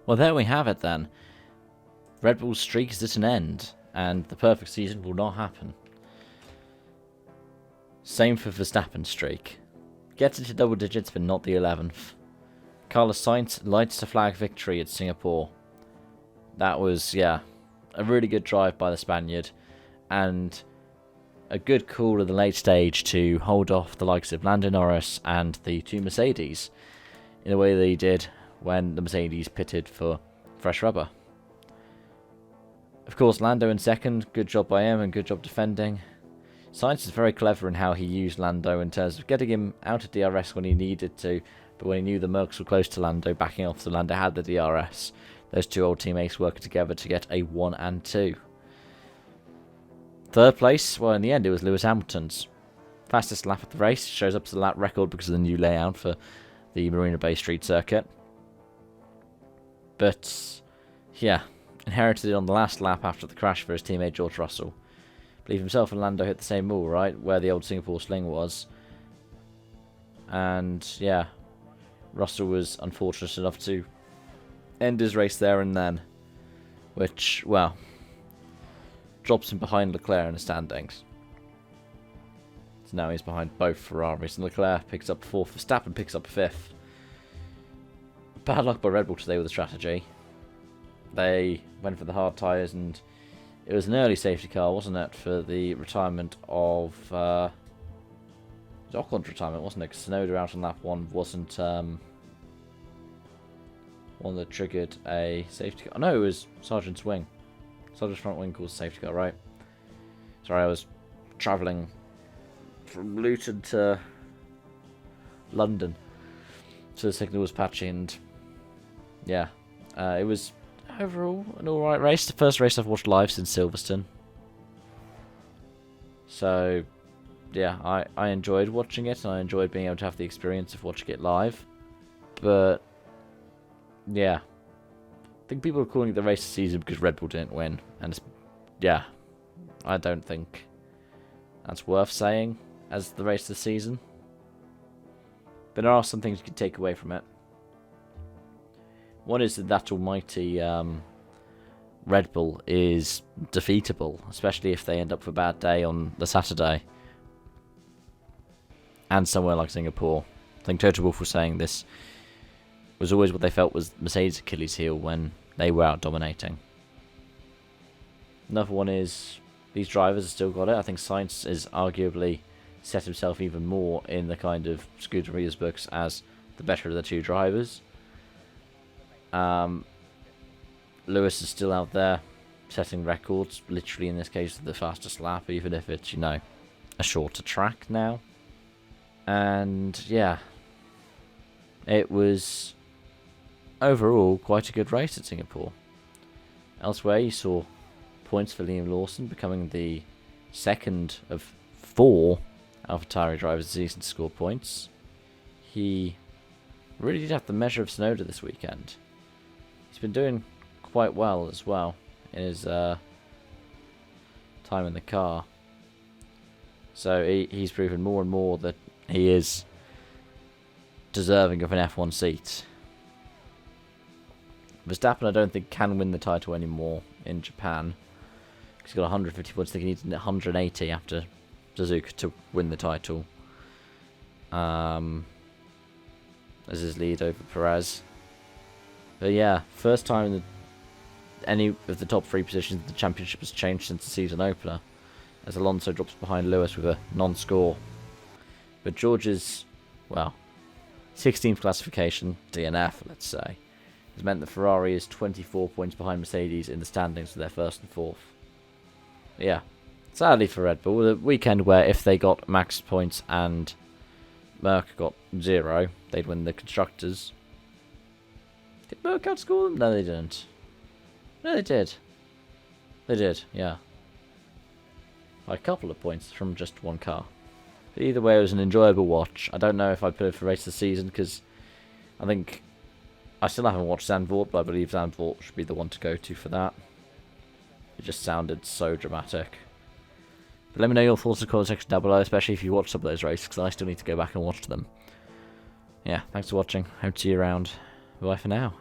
Well, there we have it then. Red Bull's streak is at an end, and the perfect season will not happen. Same for Verstappen's streak. Gets into double digits, but not the 11th. Carlos Sainz lights the flag victory at Singapore. That was, yeah, a really good drive by the Spaniard, and a good call at the late stage to hold off the likes of Lando Norris and the two Mercedes in the way they did when the Mercedes pitted for fresh rubber. Of course, Lando in second, good job by him and good job defending. Sainz is very clever in how he used Lando in terms of getting him out of DRS when he needed to, but when he knew the Mercs were close to Lando, backing off so Lando had the DRS. Those two old teammates working together to get a 1 and 2. Third place, well, in the end, it was Lewis Hamilton's. Fastest lap of the race, shows up as a lap record because of the new layout for the Marina Bay Street circuit. But, yeah, inherited it on the last lap after the crash for his teammate George Russell. I believe himself and Lando hit the same wall, right, where the old Singapore sling was. And, yeah, Russell was unfortunate enough to end his race there and then, which, well, drops him behind Leclerc in the standings. So now he's behind both Ferraris, and Leclerc picks up 4th, Verstappen picks up 5th. Bad luck by Red Bull today with the strategy. They went for the hard tyres, and it was an early safety car, wasn't it, for the retirement of Ocon's retirement, wasn't it? Because Tsunoda out on lap 1 wasn't one that triggered a safety car. Oh, no, it was Sargent's wing. Sargent's front wing caused a safety car, right? Sorry, I was travelling from Luton to London, so the signal was patchy, and yeah, it was overall an alright race. The first race I've watched live since Silverstone. So, yeah, I enjoyed watching it, and I enjoyed being able to have the experience of watching it live. But, yeah, I think people are calling it the race of the season because Red Bull didn't win. And, yeah, I don't think that's worth saying as the race of the season. But there are some things you can take away from it. One is that almighty Red Bull is defeatable, especially if they end up with a bad day on the Saturday. And somewhere like Singapore. I think Toto Wolff was saying this was always what they felt was Mercedes' Achilles heel when they were out dominating. Another one is these drivers have still got it. I think Sainz is arguably set himself even more in the kind of Scuderia's books as the better of the two drivers. Lewis is still out there setting records, literally in this case the fastest lap, even if it's, you know, a shorter track now. And yeah, it was overall quite a good race at Singapore. Elsewhere you saw points for Liam Lawson, becoming the second of 4 AlphaTauri drivers this season to score points. He really did have the measure of Tsunoda this weekend. He's been doing quite well as well in his time in the car. So he's proven more and more that he is deserving of an F1 seat. Verstappen, I don't think, can win the title anymore in Japan. He's got 150 points. I think he needs 180 after Suzuka to win the title. As his lead over Perez. But yeah, first time any of the top 3 positions in the championship has changed since the season opener, as Alonso drops behind Lewis with a non-score. But George's, well, 16th classification, DNF, let's say, has meant that Ferrari is 24 points behind Mercedes in the standings for their 1st and 4th. Yeah, sadly for Red Bull, the weekend where if they got max points and Merck got 0, they'd win the Constructors. Did Merck outscore them? No, they didn't. No, they did. They did, yeah. By a couple of points from just one car. But either way, it was an enjoyable watch. I don't know if I'd put it for race of the season, because I think I still haven't watched Zandvoort, but I believe Zandvoort should be the one to go to for that. It just sounded so dramatic. But let me know your thoughts in the comment section down below, especially if you watched some of those races, because I still need to go back and watch them. Yeah, thanks for watching. Hope to see you around. Bye for now.